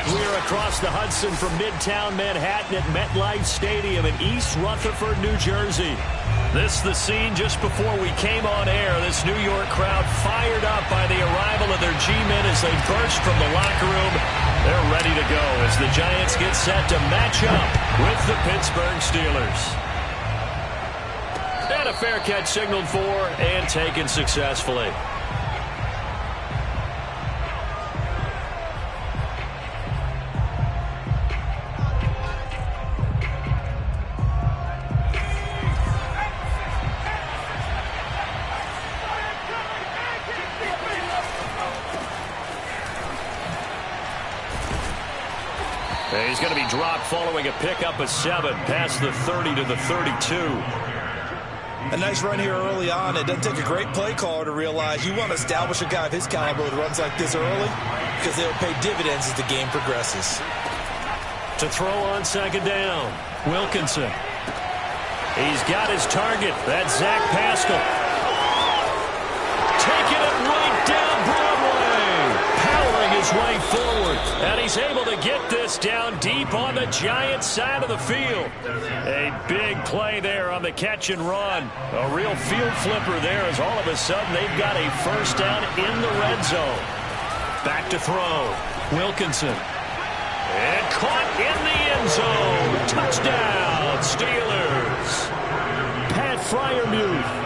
We're across the Hudson from Midtown Manhattan at MetLife Stadium in East Rutherford, New Jersey. This is the scene just before we came on air. This New York crowd fired up by the arrival of their G-men as they burst from the locker room. They're ready to go as the Giants get set to match up with the Pittsburgh Steelers. And a fair catch signaled for and taken successfully. He's going to be dropped following a pickup of 7 past the 30 to the 32. A nice run here early on. It doesn't take a great play caller to realize you want to establish a guy of his caliber that runs like this early because they'll pay dividends as the game progresses. To throw on second down, Wilkinson. He's got his target. That's Zach Pascal. Taking it right down Broadway. Powering his way forward. And he's able to get this down deep on the Giants side of the field. A big play there on the catch and run. A real field flipper there as all of a sudden they've got a first down in the red zone. Back to throw. Wilkinson. And caught in the end zone. Touchdown, Steelers. Pat Freiermuth.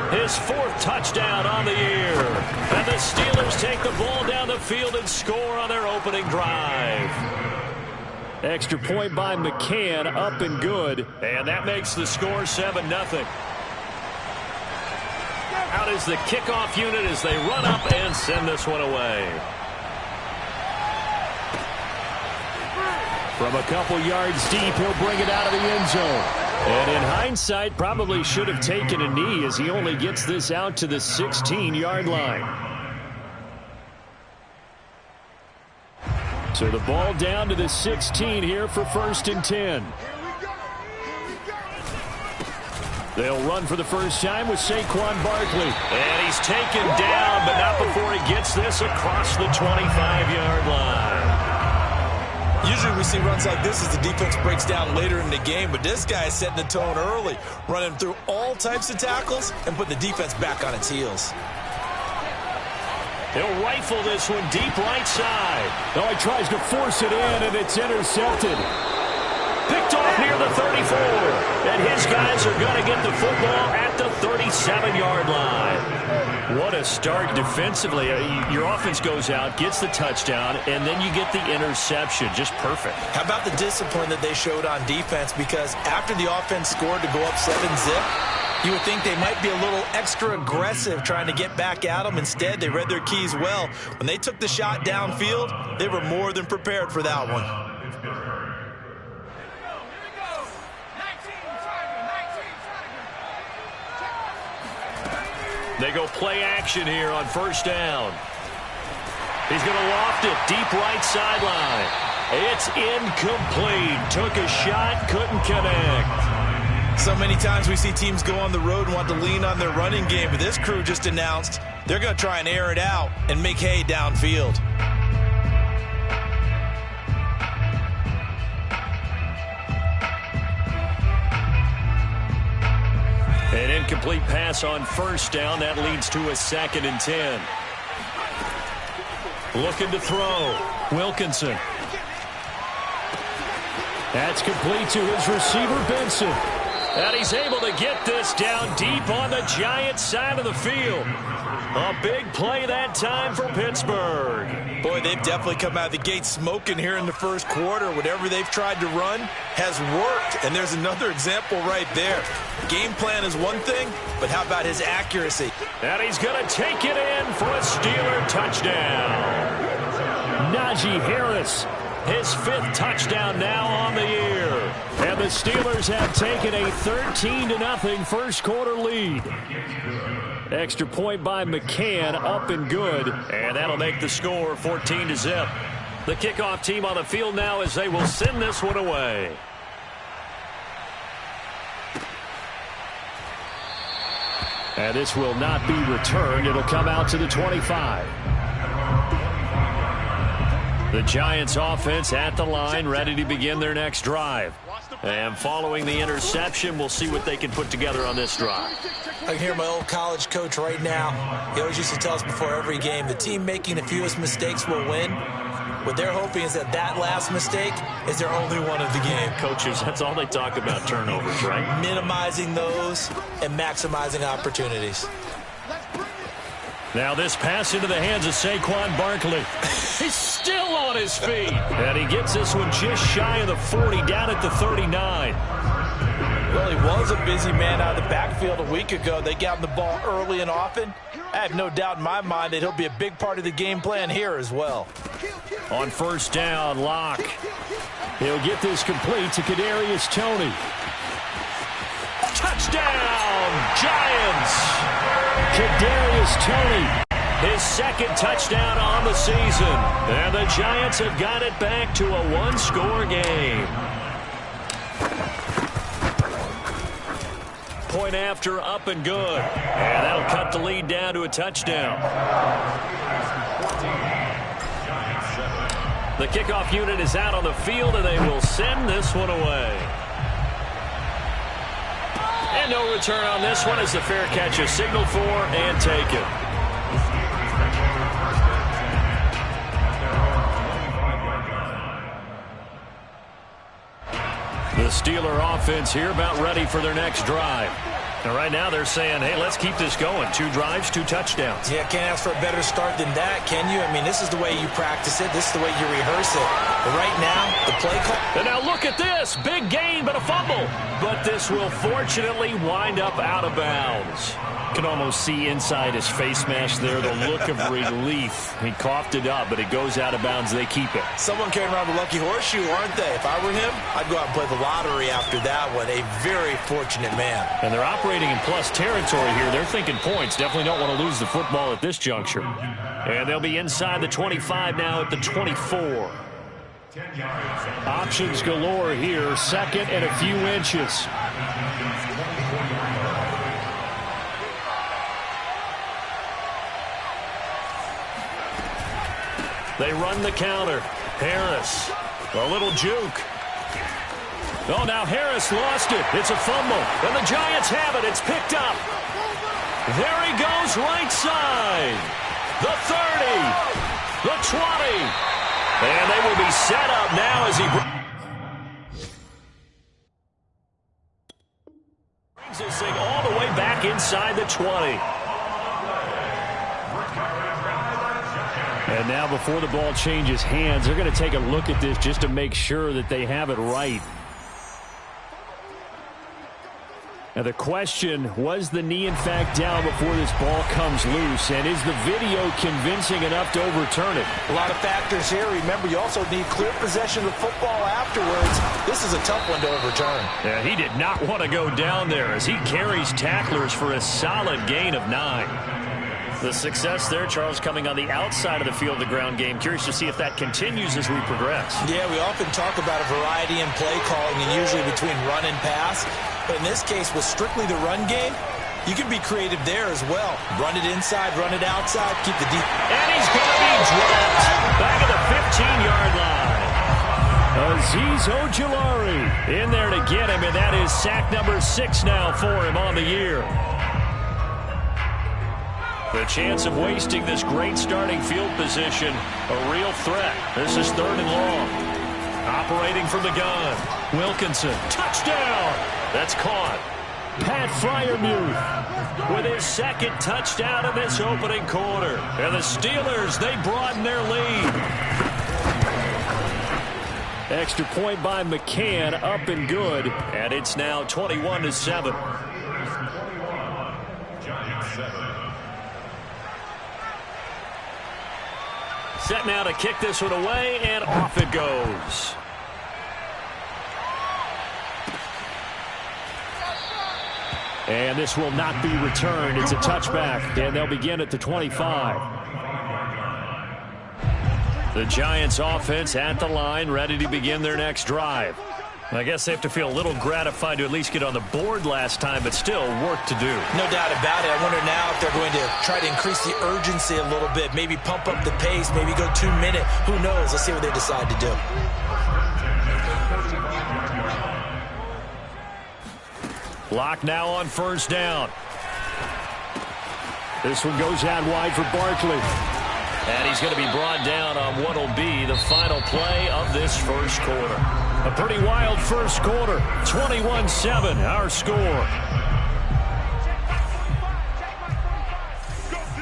His 4th touchdown on the year. And the Steelers take the ball down the field and score on their opening drive. Extra point by McCann, up and good. And that makes the score 7-0. Out is the kickoff unit as they run up and send this one away. From a couple yards deep, he'll bring it out of the end zone. And in hindsight, probably should have taken a knee as he only gets this out to the 16-yard line. So the ball down to the 16 here for 1st and 10. They'll run for the first time with Saquon Barkley. And he's taken down, but not before he gets this across the 25-yard line. Usually we see runs like this as the defense breaks down later in the game, but this guy is setting the tone early, running through all types of tackles and putting the defense back on its heels. He'll rifle this one deep right side. Oh, he tries to force it in, and it's intercepted. Picked off near the 34. And his guys are going to get the football at the 37-yard line. What a start defensively. Your offense goes out, gets the touchdown, and then you get the interception. Just perfect. How about the discipline that they showed on defense? Because after the offense scored to go up 7-zip, you would think they might be a little extra aggressive trying to get back at them. Instead, they read their keys well. When they took the shot downfield, they were more than prepared for that one. They go play action here on first down. He's going to loft it deep right sideline. It's incomplete. Took a shot, couldn't connect. So many times we see teams go on the road and want to lean on their running game, but this crew just announced they're going to try and air it out and make hay downfield. An incomplete pass on first down. That leads to a 2nd and 10. Looking to throw. Wilkinson. That's complete to his receiver, Benson. And he's able to get this down deep on the Giants side of the field. A big play that time for Pittsburgh. Boy, they've definitely come out of the gate smoking here in the first quarter. Whatever they've tried to run has worked, and there's another example right there. Game plan is one thing, but how about his accuracy? And he's going to take it in for a Steeler touchdown. Najee Harris, his 5th touchdown now on the year. And the Steelers have taken a 13-0 first quarter lead. Extra point by McCann, up and good. And that'll make the score 14-0. The kickoff team on the field now as they will send this one away. And this will not be returned. It'll come out to the 25. The Giants offense at the line, ready to begin their next drive. And following the interception, we'll see what they can put together on this drive. I can hear my old college coach right now. He always used to tell us before every game, the team making the fewest mistakes will win. What they're hoping is that last mistake is their only one of the game. Coaches, that's all they talk about, turnovers, right? Minimizing those and maximizing opportunities. Now this pass into the hands of Saquon Barkley. He's still on his feet. And he gets this one just shy of the 40, down at the 39. Well, he was a busy man out of the backfield a week ago. They got him the ball early and often. I have no doubt in my mind that he'll be a big part of the game plan here as well. On first down, Locke. He'll get this complete to Kadarius Toney. Touchdown, Giants! Kadarius Toney, his second touchdown on the season. And the Giants have got it back to a one-score game. Point after, up and good. And that'll cut the lead down to a touchdown. The kickoff unit is out on the field, and they will send this one away. And no return on this one as the fair catch is signaled for and taken. The Steeler offense here about ready for their next drive. And right now they're saying, hey, let's keep this going. 2 drives, 2 touchdowns. Yeah, can't ask for a better start than that, can you? I mean, this is the way you practice it. This is the way you rehearse it. But right now, the play call. And now look at this. Big gain, but a fumble. But this will fortunately wind up out of bounds. Can almost see inside his face mask there the look of relief. He coughed it up, but it goes out of bounds. They keep it. Someone carrying around the lucky horseshoe, aren't they? If I were him, I'd go out and play the lottery after that one. A very fortunate man. And they're operating in plus territory here. They're thinking points. Definitely don't want to lose the football at this juncture. And they'll be inside the 25 now at the 24. Options galore here. Second and a few inches. They run the counter. Harris, a little juke. Oh, now Harris lost it. It's a fumble. And the Giants have it. It's picked up. There he goes right side. The 30. The 20. And they will be set up now as he brings this thing all the way back inside the 20. And now before the ball changes hands, they're going to take a look at this just to make sure that they have it right. Now the question, was the knee in fact down before this ball comes loose? And is the video convincing enough to overturn it? A lot of factors here. Remember, you also need clear possession of the football afterwards. This is a tough one to overturn. Yeah, he did not want to go down there as he carries tacklers for a solid gain of 9. The success there, Charles, coming on the outside of the field, the ground game. Curious to see if that continues as we progress. Yeah, we often talk about a variety in play calling and usually between run and pass. But in this case, with strictly the run game, you can be creative there as well. Run it inside, run it outside, keep the deep. And he's going to be dropped back at the 15-yard line. Azeez Ojulari in there to get him, and that is sack number 6 now for him on the year. The chance of wasting this great starting field position, a real threat. This is 3rd and long. Operating from the gun. Wilkinson, touchdown. That's caught. Pat Freiermuth with his second touchdown in this opening quarter. And the Steelers, they broaden their lead. Extra point by McCann, up and good. And it's now 21-7. Set now to kick this one away, and off it goes. And this will not be returned. It's a touchback, and they'll begin at the 25. The Giants offense at the line, ready to begin their next drive. I guess they have to feel a little gratified to at least get on the board last time, but still work to do. No doubt about it. I wonder now if they're going to try to increase the urgency a little bit, maybe pump up the pace, maybe go 2 minute. Who knows? Let's see what they decide to do. Lock now on first down. This one goes out wide for Barkley. And he's going to be brought down on what will be the final play of this first quarter. A pretty wild first quarter. 21-7, our score.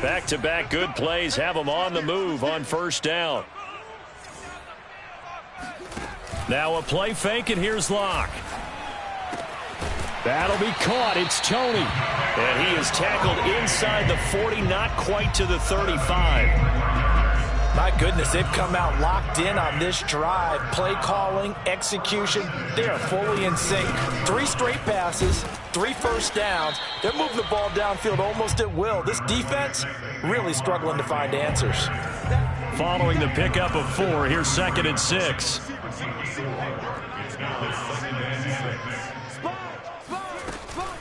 Back-to-back good plays have them on the move on first down. Now a play fake, and here's Locke. That'll be caught. It's Toney. And he is tackled inside the 40, not quite to the 35. My goodness, they've come out locked in on this drive. Play calling, execution, they are fully in sync. 3 straight passes, 3 first downs. They're moving the ball downfield almost at will. This defense really struggling to find answers. Following the pickup of 4, here's 2nd and 6.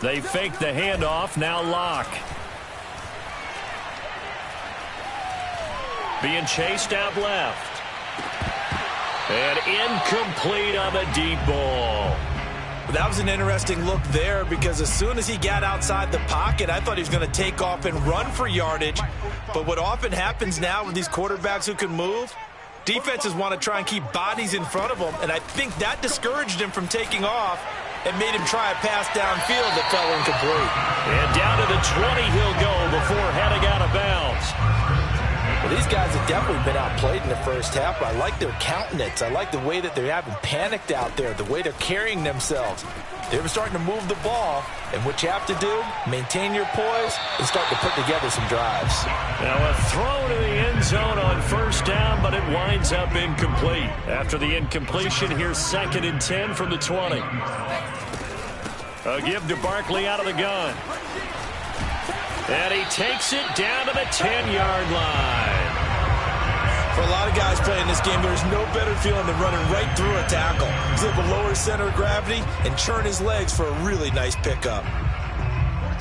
They fake the handoff, now Locke. Being chased out left. And incomplete on the deep ball. That was an interesting look there because as soon as he got outside the pocket, I thought he was going to take off and run for yardage. But what often happens now with these quarterbacks who can move, defenses want to try and keep bodies in front of them, and I think that discouraged him from taking off and made him try a pass downfield that fell incomplete. And down to the 20 he'll go before heading out of bounds. Well, these guys have definitely been outplayed in the first half, but I like their countenance. I like the way that they haven't panicked out there, the way they're carrying themselves. They're starting to move the ball, and what you have to do, maintain your poise and start to put together some drives. Now a throw to the end zone on first down, but it winds up incomplete. After the incompletion, here's 2nd and 10 from the 20. A give to Barkley out of the gun. And he takes it down to the 10-yard line. For a lot of guys playing this game, there's no better feeling than running right through a tackle. He's able to lower center of gravity and churn his legs for a really nice pickup.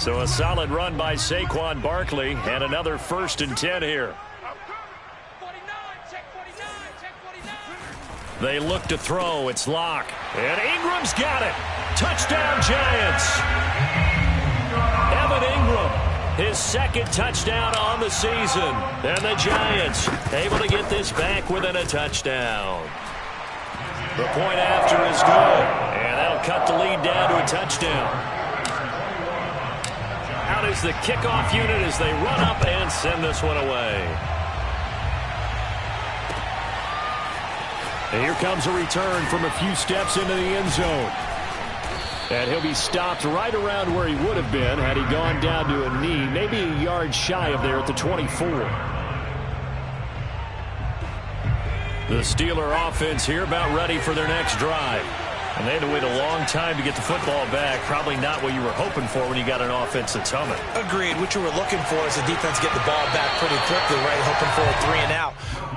So a solid run by Saquon Barkley and another 1st and 10 here. They look to throw. It's Locke. And Ingram's got it. Touchdown, Giants. Evan Ingram. His 2nd touchdown on the season. And the Giants able to get this back within a touchdown. The point after is good. And that'll cut the lead down to a touchdown. Out is the kickoff unit as they run up and send this one away. And here comes a return from a few steps into the end zone. And he'll be stopped right around where he would have been had he gone down to a knee, maybe a yard shy of there at the 24. The Steeler offense here about ready for their next drive. And they had to wait a long time to get the football back. Probably not what you were hoping for when you got an offense that's humming. Agreed. What you were looking for is the defense get the ball back pretty quickly, right? Hoping for a 3 and out.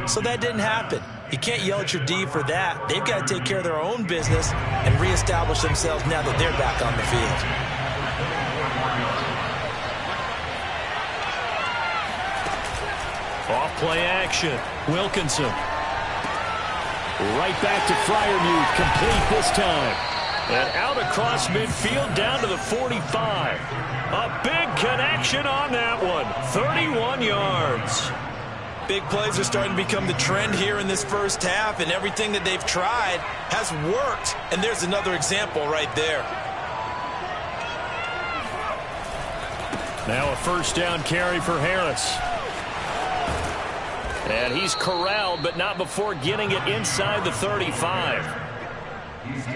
So that didn't happen. You can't yell at your D for that. They've got to take care of their own business and reestablish themselves now that they're back on the field. Off play action. Wilkinson. Right back to Freiermuth, complete this time. And out across midfield down to the 45. A big connection on that one. 31 yards. Big plays are starting to become the trend here in this first half, and everything that they've tried has worked. And there's another example right there. Now a first down carry for Harris. And he's corralled, but not before getting it inside the 35.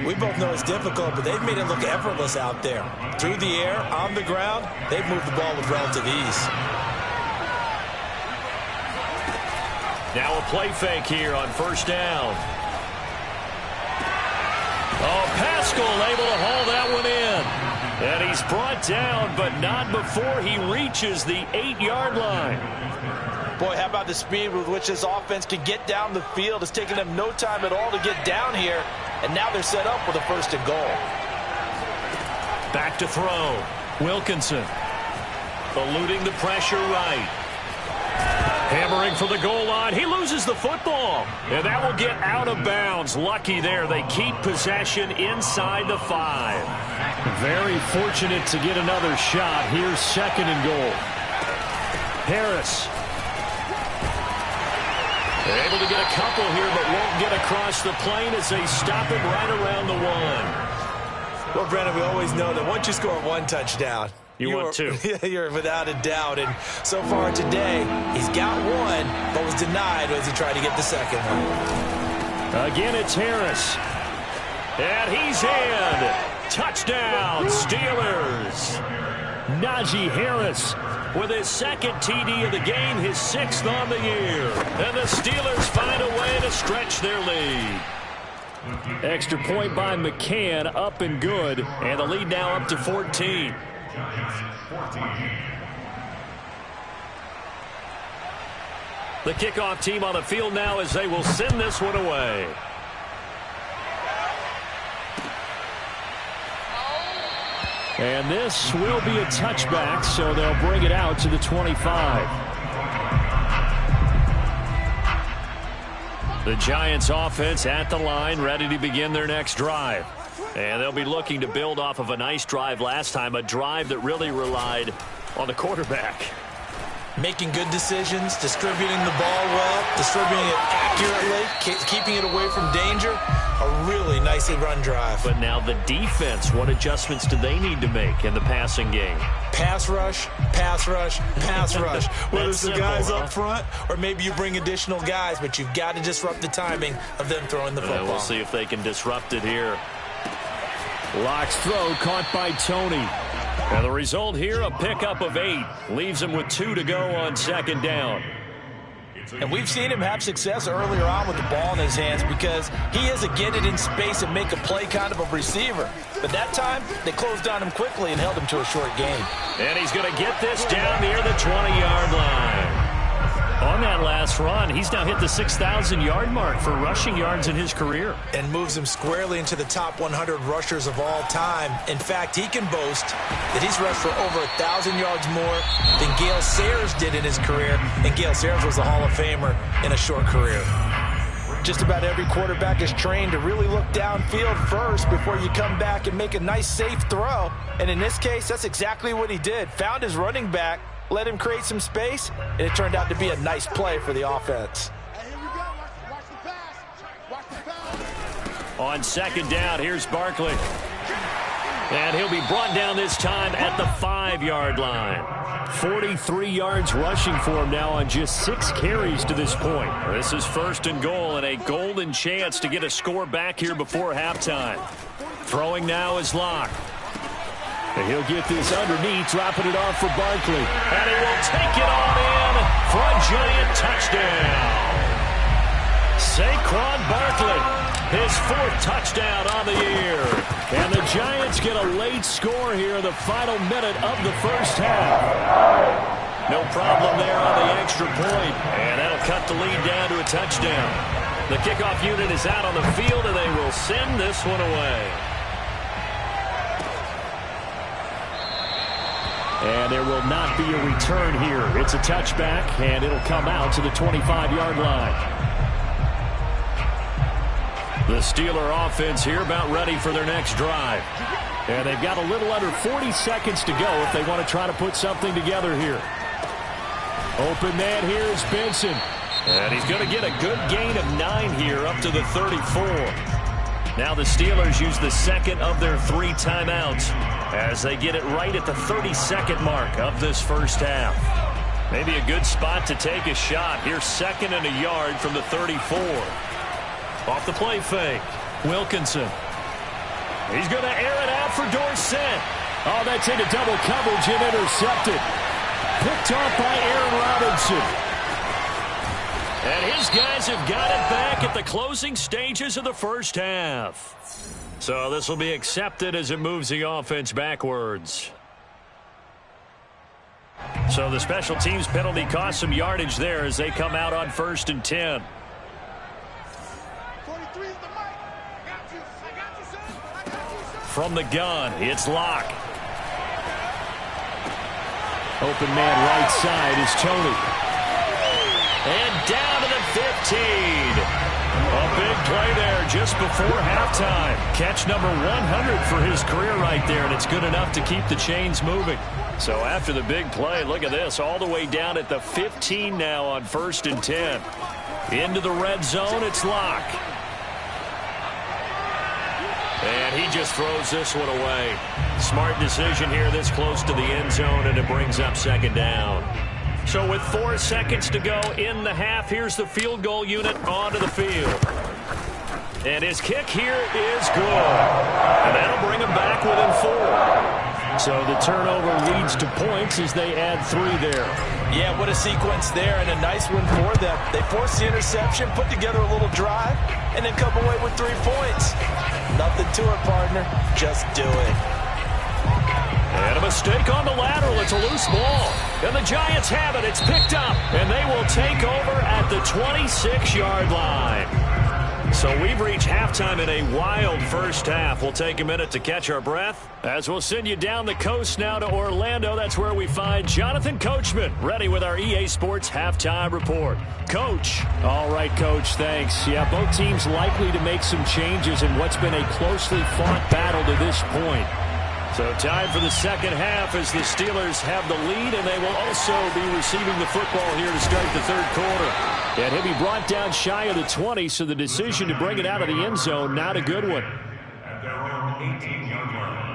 We both know it's difficult, but they've made it look effortless out there. Through the air, on the ground, they've moved the ball with relative ease. Now a play fake here on first down. Oh, Pascal able to haul that one in. And he's brought down, but not before he reaches the 8-yard line. Boy, how about the speed with which this offense can get down the field? It's taken them no time at all to get down here, and now they're set up with a 1st and goal. Back to throw. Wilkinson eluding the pressure right. Hammering for the goal line. He loses the football, and that will get out of bounds. Lucky there. They keep possession inside the 5. Very fortunate to get another shot. Here's 2nd and goal. Harris. They're able to get a couple here, but won't get across the plane as they stop him right around the 1. Well, Brennan, we always know that once you score 1 touchdown, you want 2. You're without a doubt. And so far today, he's got 1, but was denied as he tried to get the 2nd one. Again, it's Harris. And he's in. Touchdown, Steelers. Najee Harris with his 2nd TD of the game, his 6th on the year. And the Steelers find a way to stretch their lead. Extra point by McCann, up and good. And the lead now up to 14. The kickoff team on the field now as they will send this one away. And this will be a touchback, so they'll bring it out to the 25. The Giants offense at the line, ready to begin their next drive. And they'll be looking to build off of a nice drive last time, a drive that really relied on the quarterback. Making good decisions, distributing the ball well, distributing it accurately, keeping it away from danger. A really nicely run drive. But now the defense, what adjustments do they need to make in the passing game? Pass rush, pass rush, pass rush. Whether it's the guys up front or maybe you bring additional guys, but you've got to disrupt the timing of them throwing the football. We'll see if they can disrupt it here. Locke's throw caught by Tony. And the result here, a pickup of 8. Leaves him with 2 to go on 2nd down. And we've seen him have success earlier on with the ball in his hands because he is a get it in space and make a play kind of a receiver. But that time, they closed on him quickly and held him to a short gain. And he's going to get this down near the 20-yard line. On that last run, he's now hit the 6,000-yard mark for rushing yards in his career. And moves him squarely into the top 100 rushers of all time. In fact, he can boast that he's rushed for over 1,000 yards more than Gale Sayers did in his career. And Gale Sayers was a Hall of Famer in a short career. Just about every quarterback is trained to really look downfield first before you come back and make a nice, safe throw. And in this case, that's exactly what he did. Found his running back, let him create some space, and it turned out to be a nice play for the offense. On 2nd down, here's Barkley. And he'll be brought down this time at the 5-yard line. 43 yards rushing for him now on just 6 carries to this point. This is 1st and goal and a golden chance to get a score back here before halftime. Throwing now is Locke. And he'll get this underneath, dropping it off for Barkley. And he will take it on in for a Giant touchdown. Saquon Barkley, his 4th touchdown on the year. And the Giants get a late score here in the final minute of the 1st half. No problem there on the extra point. And that'll cut the lead down to a touchdown. The kickoff unit is out on the field, and they will send this one away. And there will not be a return here. It's a touchback, and it'll come out to the 25-yard line. The Steeler offense here about ready for their next drive. And they've got a little under 40 seconds to go if they want to try to put something together here. Open man here is Benson. And he's going to get a good gain of 9 here up to the 34. Now the Steelers use the 2nd of their 3 timeouts as they get it right at the 32nd mark of this 1st half. Maybe a good spot to take a shot. Here's 2nd and a yard from the 34. Off the play fake, Wilkinson. He's going to air it out for Dorsett. Oh, that's into double coverage and intercepted. Picked off by Aaron Robinson. And his guys have got it back at the closing stages of the 1st half. So this will be accepted as it moves the offense backwards. So the special teams penalty cost some yardage there as they come out on 1st and 10. From the gun, it's Locke. Open man right side is Tony. And down to the 15. A big play there just before halftime. Catch number 100 for his career right there, and it's good enough to keep the chains moving. So after the big play, look at this, all the way down at the 15 now on 1st and 10. Into the red zone, it's Locke. And he just throws this one away. Smart decision here this close to the end zone, and it brings up 2nd down. So with 4 seconds to go in the half, here's the field goal unit onto the field. And his kick here is good. And that'll bring him back within 4. So the turnover leads to points as they add 3 there. Yeah, what a sequence there, and a nice one for them. They forced the interception, put together a little drive, and then come away with 3 points. Nothing to it, partner. Just do it. And a mistake on the lateral. It's a loose ball. And the Giants have it. It's picked up. And they will take over at the 26-yard line. So we've reached halftime in a wild first half. We'll take a minute to catch our breath as we'll send you down the coast now to Orlando. That's where we find Jonathan Coachman ready with our EA Sports halftime report. Coach. All right, Coach, thanks. Yeah, both teams likely to make some changes in what's been a closely fought battle to this point. So time for the second half as the Steelers have the lead, and they will also be receiving the football here to start the third quarter. And he'll be brought down shy of the 20, so the decision to bring it out of the end zone, not a good one. At their own 18-yard line.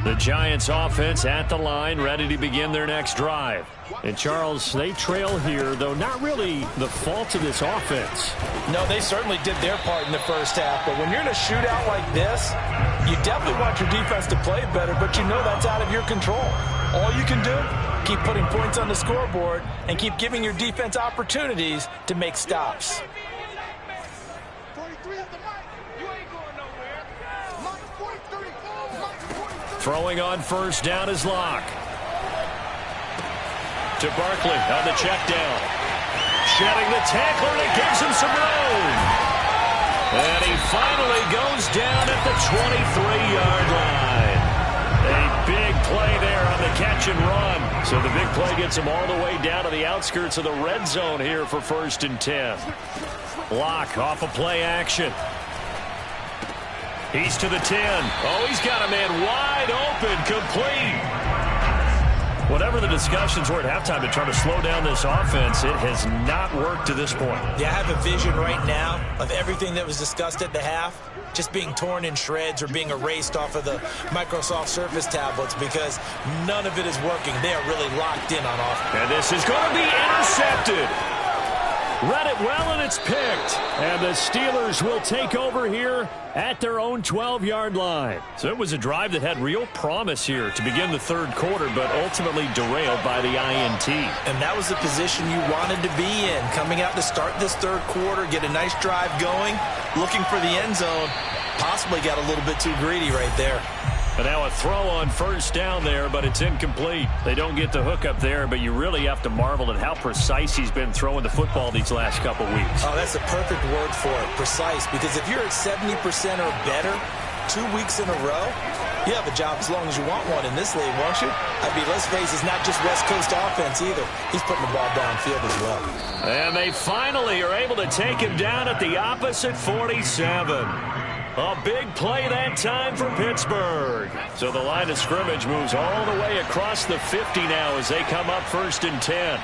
The Giants offense at the line, ready to begin their next drive. And Charles, they trail here, though not really the fault of this offense. No, they certainly did their part in the first half, but when you're in a shootout like this, you definitely want your defense to play better, but you know that's out of your control. All you can do, keep putting points on the scoreboard and keep giving your defense opportunities to make stops. Throwing on first down is Locke. To Barkley on the check down. Shedding the tackler, and it gives him some room. And he finally goes down at the 23-yard line. A big play there on the catch and run. So the big play gets him all the way down to the outskirts of the red zone here for 1st and 10. Locke off of play action. He's to the 10. Oh, he's got a man wide open, complete. Whatever the discussions were at halftime to try to slow down this offense, it has not worked to this point. Yeah, I have a vision right now of everything that was discussed at the half just being torn in shreds or being erased off of the Microsoft Surface tablets because none of it is working. They are really locked in on offense. And this is going to be intercepted. Read it well, and it's picked. And the Steelers will take over here at their own 12-yard line. So it was a drive that had real promise here to begin the third quarter, but ultimately derailed by the INT. And that was the position you wanted to be in. Coming out to start this third quarter, get a nice drive going, looking for the end zone. Possibly got a little bit too greedy right there. And now a throw on first down there, but it's incomplete. They don't get the hook up there, but you really have to marvel at how precise he's been throwing the football these last couple weeks. Oh, that's a perfect word for it, precise, because if you're at 70% or better 2 weeks in a row, you have a job as long as you want one in this league, won't you? I mean, let's face it, it's not just West Coast offense either. He's putting the ball downfield as well. And they finally are able to take him down at the opposite 47. A big play that time for Pittsburgh. So the line of scrimmage moves all the way across the 50 now as they come up 1st and 10.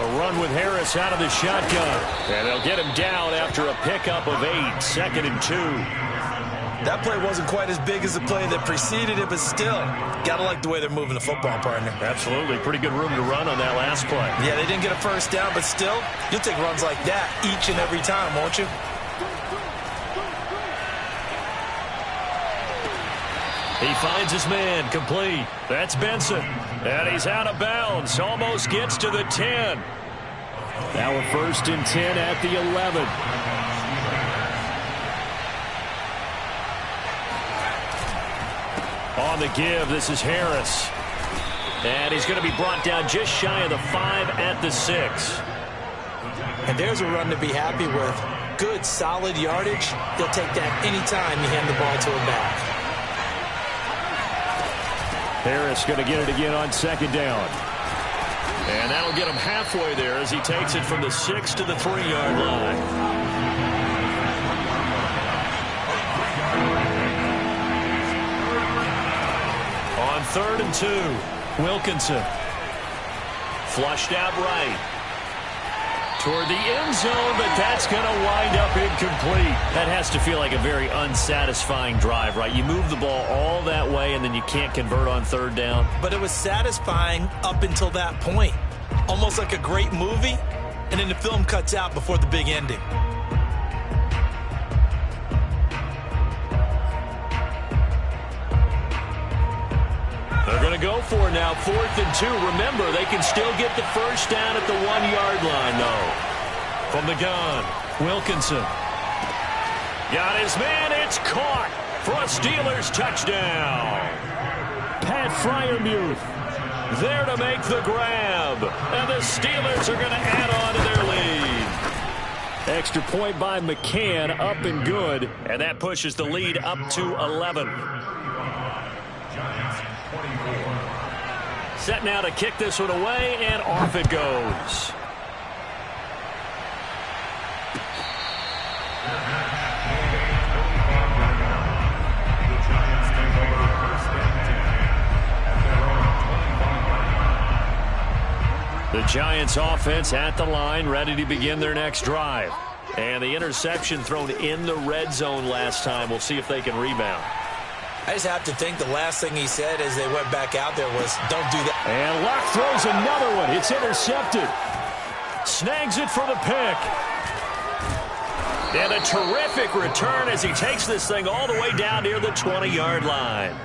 A run with Harris out of the shotgun. And they'll get him down after a pickup of 8, 2nd and 2. That play wasn't quite as big as the play that preceded it, but still, gotta like the way they're moving the football, partner. Absolutely. Pretty good room to run on that last play. Yeah, they didn't get a first down, but still, you'll take runs like that each and every time, won't you? He finds his man, complete. That's Benson. And he's out of bounds. Almost gets to the 10. Now a 1st and 10 at the 11. On the give, this is Harris. And he's going to be brought down just shy of the 5 at the 6. And there's a run to be happy with. Good, solid yardage. He'll take that anytime you hand the ball to him back. Harris going to get it again on 2nd down. And that'll get him halfway there as he takes it from the 6 to the 3-yard line. On 3rd and 2, Wilkinson. Flushed out right. Toward the end zone, but that's going to wind up incomplete. That has to feel like a very unsatisfying drive, right? You move the ball all that way, and then you can't convert on 3rd down. But it was satisfying up until that point. Almost like a great movie, and then the film cuts out before the big ending. They're going to go for it now, 4th and 2. Remember, they can still get the first down at the 1-yard line, though. From the gun, Wilkinson. Got his man, it's caught for a Steelers touchdown. Pat Freiermuth there to make the grab. And the Steelers are going to add on to their lead. Extra point by McCann, up and good. And that pushes the lead up to 11. Set now to kick this one away, and off it goes. The Giants offense at the line, ready to begin their next drive. And the interception thrown in the red zone last time. We'll see if they can rebound. I just have to think the last thing he said as they went back out there was, don't do that. And Luck throws another one. It's intercepted. Snags it for the pick. And a terrific return as he takes this thing all the way down near the 20-yard line.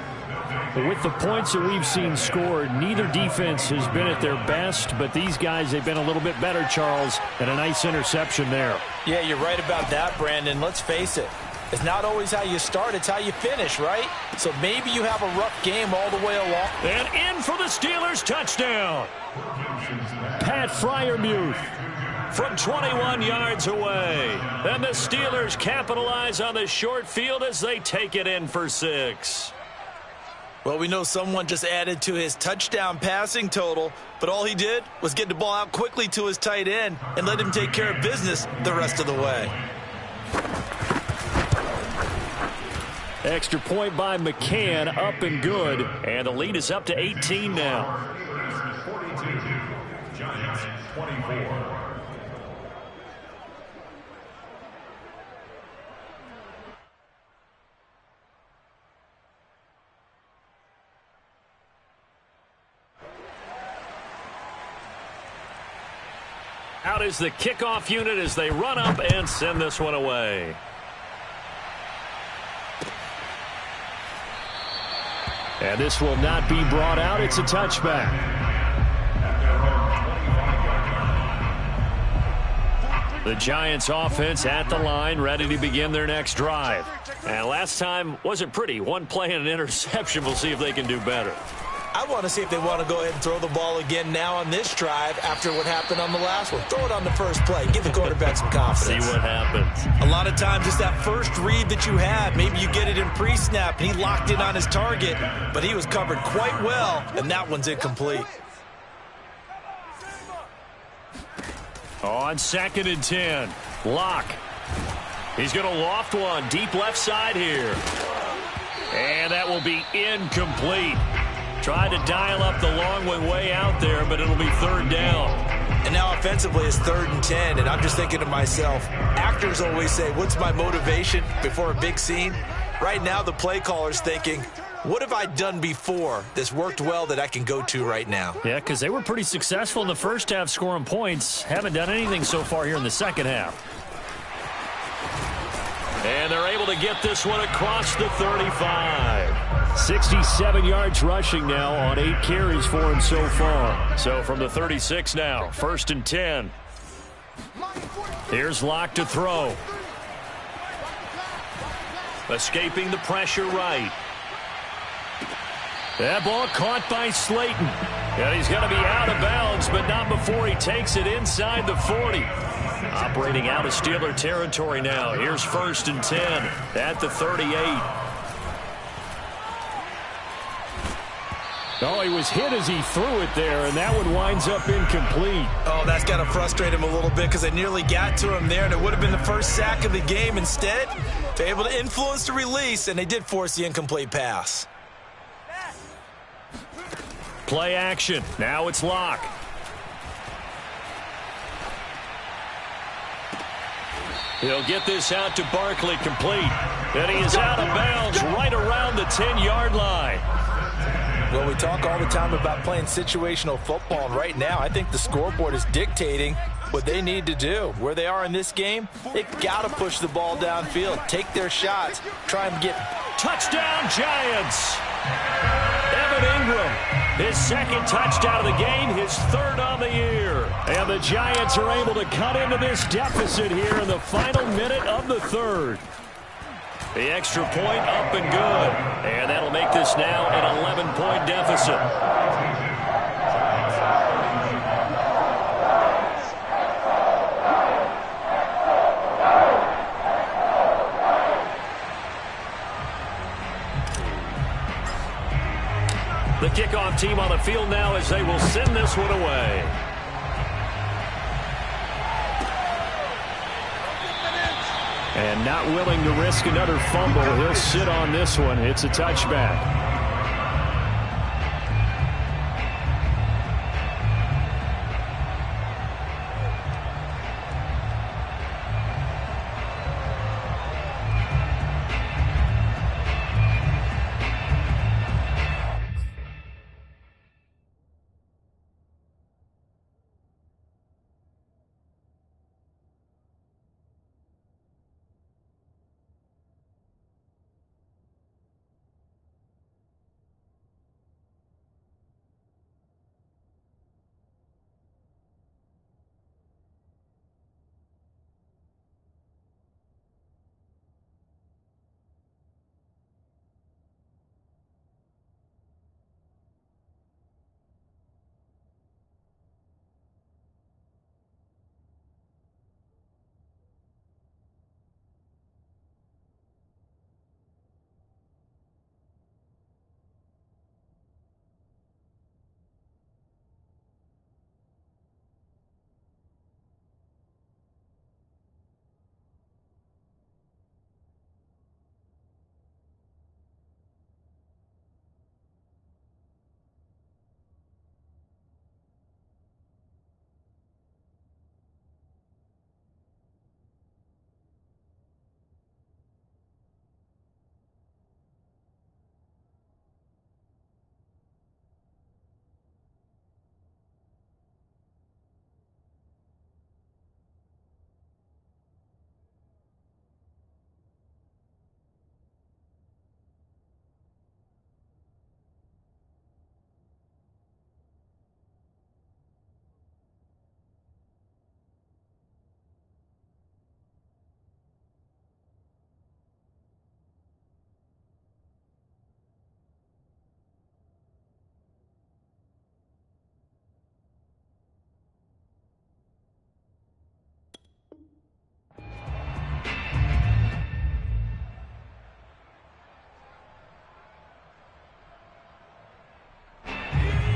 With the points that we've seen scored, neither defense has been at their best, but these guys, they've been a little bit better, Charles, and a nice interception there. Yeah, you're right about that, Brandon. Let's face it. It's not always how you start, it's how you finish, right? So maybe you have a rough game all the way along. And in for the Steelers touchdown. Pat Freiermuth from 21 yards away. And the Steelers capitalize on the short field as they take it in for 6. Well, we know someone just added to his touchdown passing total, but all he did was get the ball out quickly to his tight end and let him take care of business the rest of the way. Extra point by McCann, up and good. And the lead is up to 18 now. 42, Giants 24. Out is the kickoff unit as they run up and send this one away. And this will not be brought out. It's a touchback. The Giants offense at the line, ready to begin their next drive. And last time wasn't pretty. One play and an interception. We'll see if they can do better. I want to see if they want to go ahead and throw the ball again now on this drive after what happened on the last one. Throw it on the first play. Give the quarterback some confidence. See what happens. A lot of times it's that first read that you have. Maybe you get it in pre-snap, and he locked in on his target, but he was covered quite well, and that one's incomplete. On 2nd and 10, Locke. He's going to loft one deep left side here. And that will be incomplete. Tried to dial up the long one way out there, but it'll be 3rd down. And now offensively it's 3rd and 10, and I'm just thinking to myself, actors always say, what's my motivation before a big scene? Right now the play caller's thinking, what have I done before that's worked well that I can go to right now? Yeah, because they were pretty successful in the first half scoring points. Haven't done anything so far here in the second half. And they're able to get this one across the 35. 67 yards rushing now on 8 carries for him so far. So from the 36 now, 1st and 10. Here's Locke to throw. Escaping the pressure right. That ball caught by Slayton. And he's going to be out of bounds, but not before he takes it inside the 40. Operating out of Steeler territory now. Here's 1st and 10 at the 38. Oh, he was hit as he threw it there, and that one winds up incomplete. Oh, that's got to frustrate him a little bit because they nearly got to him there, and it would have been the first sack of the game. Instead, they're able to influence the release, and they did force the incomplete pass. Play action. Now it's Locke. He'll get this out to Barkley complete. And he is out of bounds right around the 10-yard line. Well, we talk all the time about playing situational football, and right now I think the scoreboard is dictating what they need to do. Where they are in this game, they've got to push the ball downfield, take their shots, try and get... Touchdown, Giants! Evan Ingram, his 2nd touchdown of the game, his 3rd on the year. And the Giants are able to cut into this deficit here in the final minute of the 3rd. The extra point up and good. And that'll make this now an 11-point deficit. The kickoff team on the field now as they will send this one away. And not willing to risk another fumble. He'll sit on this one. It's a touchback.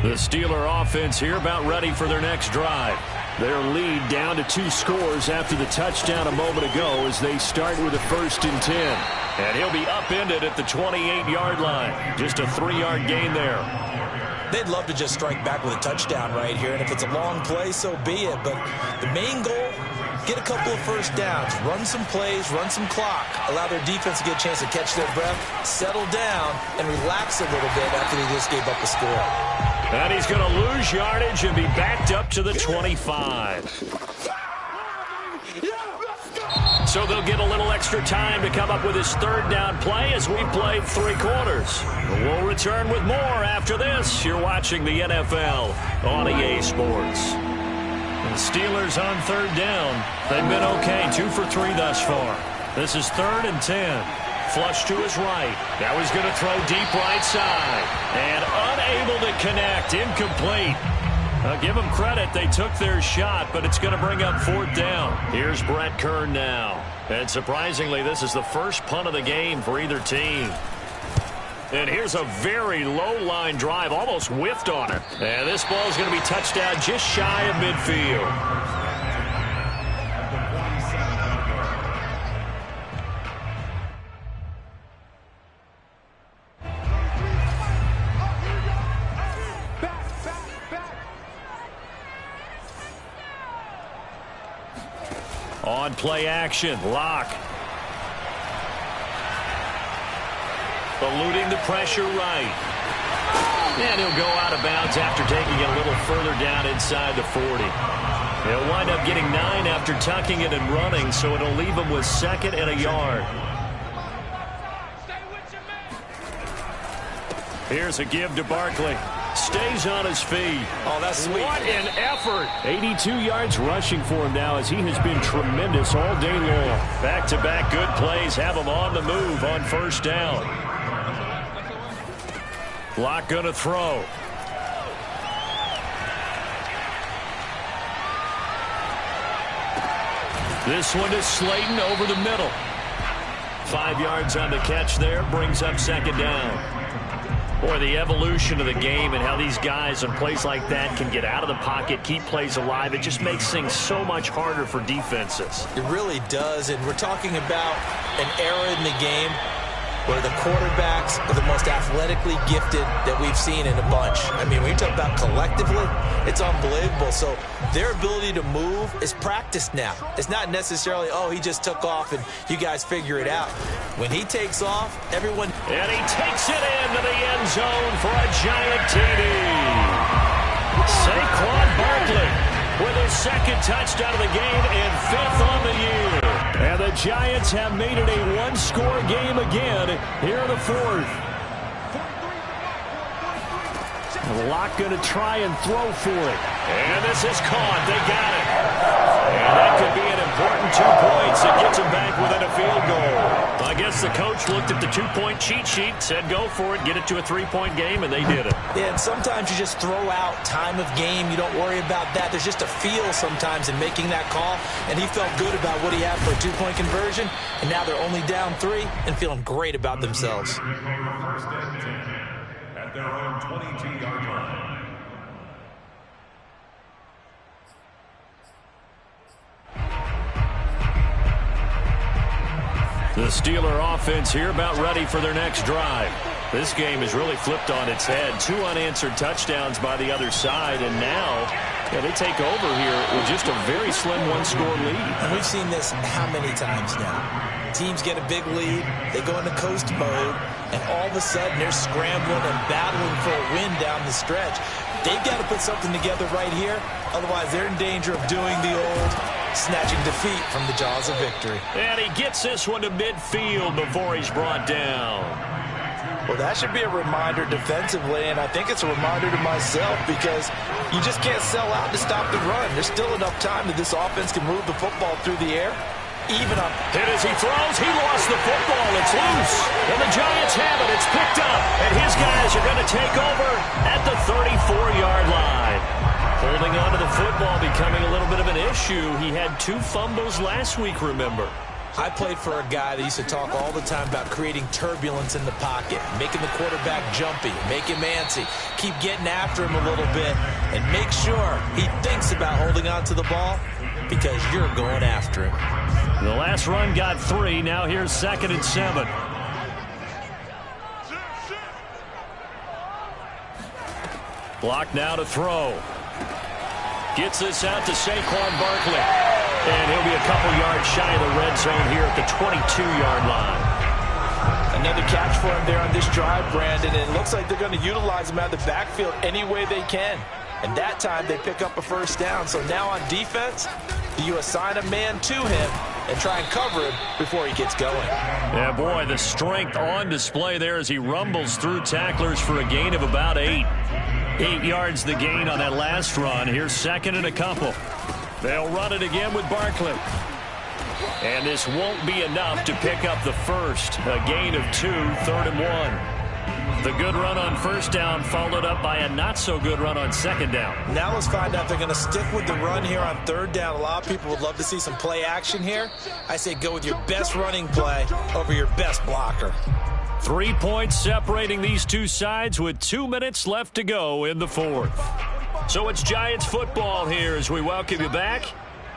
The Steeler offense here about ready for their next drive. Their lead down to 2 scores after the touchdown a moment ago as they start with a 1st and 10. And he'll be upended at the 28-yard line. Just a 3-yard gain there. They'd love to just strike back with a touchdown right here, and if it's a long play, so be it. But the main goal, get a couple of first downs, run some plays, run some clock, allow their defense to get a chance to catch their breath, settle down, and relax a little bit after they just gave up a score. And he's going to lose yardage and be backed up to the 25. So they'll get a little extra time to come up with his 3rd down play as we played 3 quarters. We'll return with more after this. You're watching the NFL on EA Sports. The Steelers on 3rd down. They've been okay, 2 for 3 thus far. This is 3rd and 10. flush to his right. Now he's going to throw deep right side. And unable to connect. Incomplete. Give them credit. They took their shot, but it's going to bring up 4th down. Here's Brett Kern now. And surprisingly, this is the first punt of the game for either team. And here's a very low-line drive, almost whiffed on it. And this ball is going to be touched down just shy of midfield. On play action, Locke. Eluding the pressure right. And he'll go out of bounds after taking it a little further down inside the 40. He'll wind up getting 9 after tucking it and running, so it'll leave him with 2nd and a yard. Here's a give to Barkley. Stays on his feet. Oh, that's sweet. What an effort. 82 yards rushing for him now as he has been tremendous all day long. Back-to-back good plays have him on the move on 1st down. Locke going to throw. This one to Slayton over the middle. 5 yards on the catch there, brings up 2nd down. Boy, the evolution of the game and how these guys on plays like that can get out of the pocket, keep plays alive, it just makes things so much harder for defenses. It really does, and we're talking about an era in the game where the quarterbacks are the most athletically gifted that we've seen in a bunch. I mean, when you talk about collectively, it's unbelievable. So their ability to move is practiced now. It's not necessarily, oh, he just took off and you guys figure it out. When he takes off, everyone... And he takes it into the end zone for a giant TD. Saquon Barkley with his 2nd touchdown of the game and 5th on the year. And the Giants have made it a 1-score game again here in the 4th. Locke going to try and throw for it. And this is caught. They got it. And that could be an important 2 points that gets them back within a field goal. I guess the coach looked at the 2-point cheat sheet, said go for it, get it to a 3-point game, and they did it. Yeah, and sometimes you just throw out time of game. You don't worry about that. There's just a feel sometimes in making that call, and he felt good about what he had for a 2-point conversion, and now they're only down 3 and feeling great about themselves. At their own 22-yard line. The Steeler offense here about ready for their next drive. This game is really flipped on its head. 2 unanswered touchdowns by the other side, and now they take over here with just a very slim 1-score lead. And we've seen this how many times now? Teams get a big lead, they go into coast mode, and all of a sudden they're scrambling and battling for a win down the stretch. They've got to put something together right here, otherwise they're in danger of doing the old snatching defeat from the jaws of victory. And he gets this one to midfield before he's brought down. Well, that should be a reminder defensively, and I think it's a reminder to myself because you just can't sell out to stop the run. There's still enough time that this offense can move the football through the air. Even up. And as he throws, he lost the football. It's loose. And the Giants have it. It's picked up. And his guys are going to take over at the 34-yard line. Holding on to the football becoming a little bit of an issue. He had 2 fumbles last week, remember. I played for a guy that used to talk all the time about creating turbulence in the pocket, making the quarterback jumpy, make him antsy, keep getting after him a little bit, and make sure he thinks about holding on to the ball because you're going after him. The last run got 3. Now here's 2nd and 7. Block now to throw. Gets this out to Saquon Barkley. And he'll be a couple yards shy of the red zone here at the 22-yard line. Another catch for him there on this drive, Brandon. And it looks like they're going to utilize him out of the backfield any way they can. And that time they pick up a 1st down. So now on defense, you assign a man to him and try and cover him before he gets going. Yeah, boy, the strength on display there as he rumbles through tacklers for a gain of about 8. 8 yards the gain on that last run. Here's 2nd and a couple. They'll run it again with Barkley. And this won't be enough to pick up the first. A gain of 2, 3rd and 1. The good run on first down followed up by a not-so-good run on second down. Now let's find out if they're going to stick with the run here on 3rd down. A lot of people would love to see some play action here. I say go with your best running play over your best blocker. 3 points separating these two sides with 2 minutes left to go in the 4th. So it's Giants football here as we welcome you back.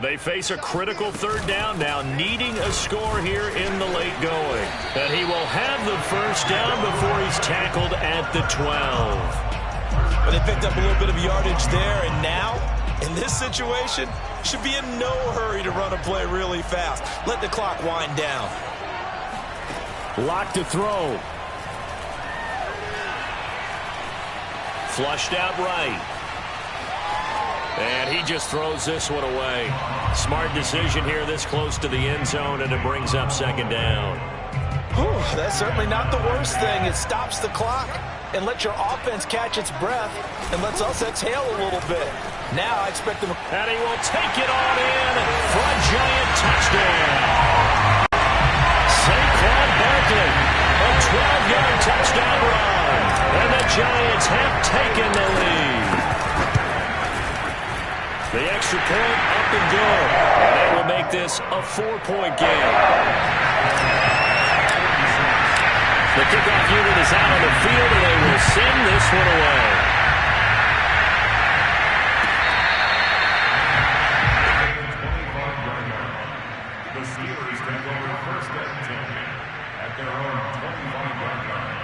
They face a critical 3rd down now, needing a score here in the late going. And he will have the first down before he's tackled at the 12. But they picked up a little bit of yardage there, and now, in this situation, should be in no hurry to run a play really fast. Let the clock wind down. Lock to throw. Flushed out right. And he just throws this one away. Smart decision here this close to the end zone, and it brings up second down. Whew, that's certainly not the worst thing. It stops the clock and lets your offense catch its breath and lets us exhale a little bit. Now I expect them. And he will take it on in for a Giant touchdown. Saquon Barkley, a 12-yard touchdown run. And the Giants have taken the lead. The extra point up and good. And that will make this a 4-point game. The kickoff unit is out on the field, and they will send this one away. The Steelers take over 1st and 10 at their own 25-yard line.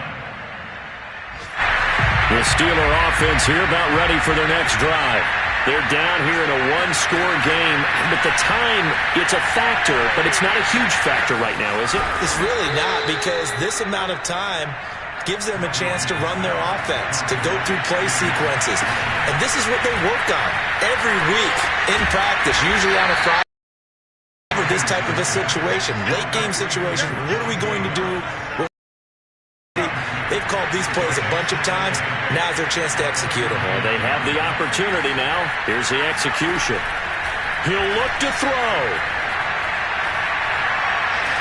The Steeler offense here about ready for their next drive. They're down here in a one-score game, but the time, it's a factor, but it's not a huge factor right now, is it? It's really not, because this amount of time gives them a chance to run their offense, to go through play sequences. And this is what they work on every week in practice, usually on a Friday. For this type of a situation, late game situation, what are we going to do? They've called these plays a bunch of times. Now's their chance to execute them. Well, they have the opportunity now. Here's the execution. He'll look to throw.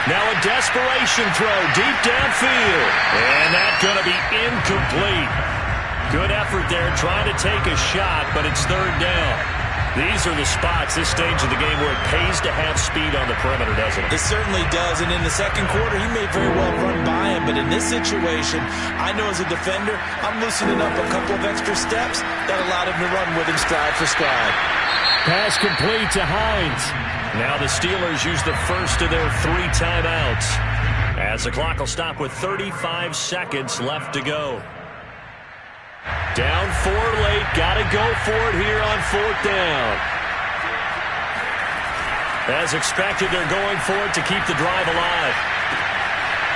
Now a desperation throw deep downfield. And that's going to be incomplete. Good effort there trying to take a shot, but it's 3rd down. These are the spots, this stage of the game, where it pays to have speed on the perimeter, doesn't it? It certainly does, and in the second quarter, he may very well run by him, but in this situation, I know as a defender, I'm loosening up a couple of extra steps that allowed him to run with him stride for stride. Pass complete to Hines. Now the Steelers use the first of their 3 timeouts, as the clock will stop with 35 seconds left to go. Down 4 late, got to go for it here on 4th down. As expected, they're going for it to keep the drive alive.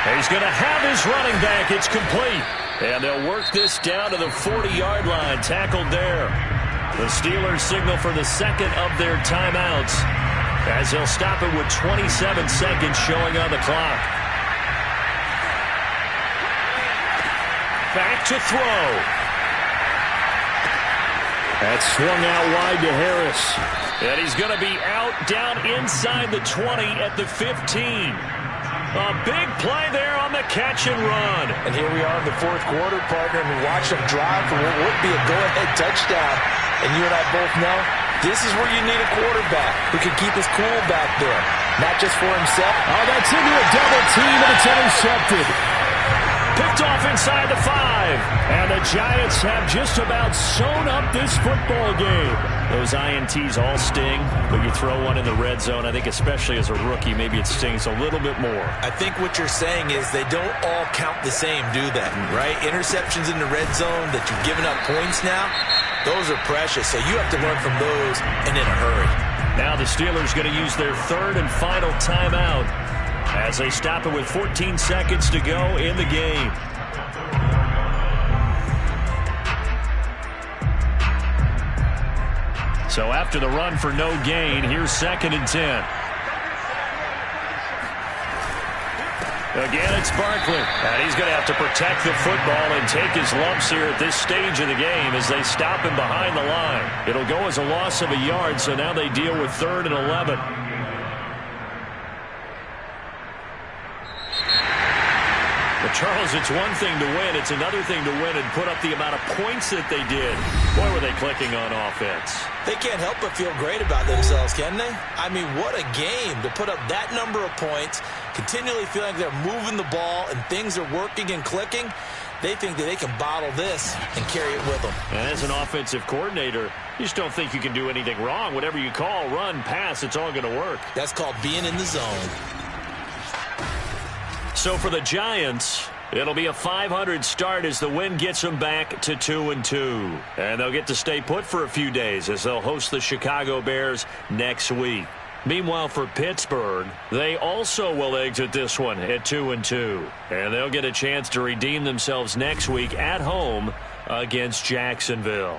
And he's going to have his running back. It's complete. And they'll work this down to the 40-yard line, tackled there. The Steelers signal for the second of their timeouts, as they'll stop it with 27 seconds showing on the clock. Back to throw. That's swung out wide to Harris. And he's going to be out down inside the 20 at the 15. A big play there on the catch and run. And here we are in the 4th quarter, partner, and we watch them drive for what would be a go-ahead touchdown. And you and I both know this is where you need a quarterback who can keep his cool back there, not just for himself. Oh, that's into a double team, and it's intercepted. Picked off inside the 5. And the Giants have just about sewn up this football game. Those INTs all sting, but you throw one in the red zone, I think especially as a rookie, maybe it stings a little bit more. I think what you're saying is they don't all count the same, do they? Right? Interceptions in the red zone that you've given up points now, those are precious. So you have to learn from those and in a hurry. Now the Steelers going to use their 3rd and final timeout as they stop it with 14 seconds to go in the game. So after the run for no gain, here's 2nd and 10. Again, it's Barkley. And he's going to have to protect the football and take his lumps here at this stage of the game as they stop him behind the line. It'll go as a loss of a yard, so now they deal with 3rd and 11. Charles, it's one thing to win. It's another thing to win and put up the amount of points that they did. Boy, were they clicking on offense. They can't help but feel great about themselves, can they? I mean, what a game to put up that number of points, continually feeling like they're moving the ball and things are working and clicking. They think that they can bottle this and carry it with them. And as an offensive coordinator, you just don't think you can do anything wrong. Whatever you call, run, pass, it's all going to work. That's called being in the zone. So for the Giants, it'll be a .500 start as the win gets them back to 2-2. And they'll get to stay put for a few days as they'll host the Chicago Bears next week. Meanwhile, for Pittsburgh, they also will exit this one at 2-2. And they'll get a chance to redeem themselves next week at home against Jacksonville.